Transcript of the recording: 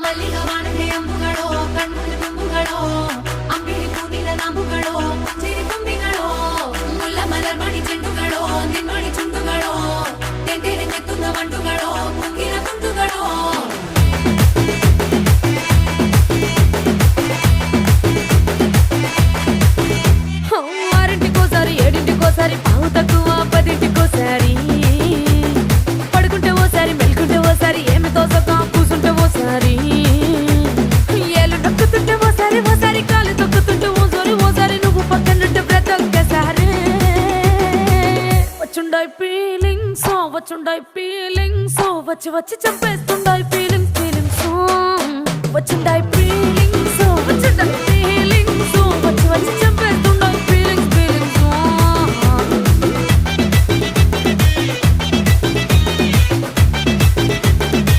ಮಲ್ಲಿಗ ವಾಣದೆ ಅಂಬುಗಳೋ ಕಣ್ಮುಂದು ತುಂಬುಗಳೋ ಅಂಬಿಳಿ ಹೂವಿನ ನಾಂಬುಗಳೋ ಮುಂಚಿರಿ ಕೊಂಬಿಗಳೋ ಮುಲ್ಲ ಮಲರ್ ಮಣಿ ಚೆಂಡುಗಳೋ ನಿನ್ನೊಳಿ ಚುಂಡುಗಳೋ ತೆಂಟೆರೆ ನೆತ್ತುന്ന ಮಂಡುಗಳೋ ಮುಂಗಿನ ಕುಂಟುಗಳೋ ఆరింటికోసారి ఏడింటికోసారి పావు తక్కువ పదింటికోసారి పడుకుంటే ఓసారి మెలుకుంటే ఓసారి ఏమి తోసగా కూసుంటే ఓసారి ఏళ్ళు నొక్కుతుంటే ఓసారి ఓసారి కాలు తొక్కుతుంటే ఓసారి నువ్వు పక్కనుంటే బ్రతొక్కసారి వచ్చుండాయి ఫీలింగ్స్ వచ్చి వచ్చి చంపేస్తుండాయి ఫీలింగ్స్ వచ్చిండాయి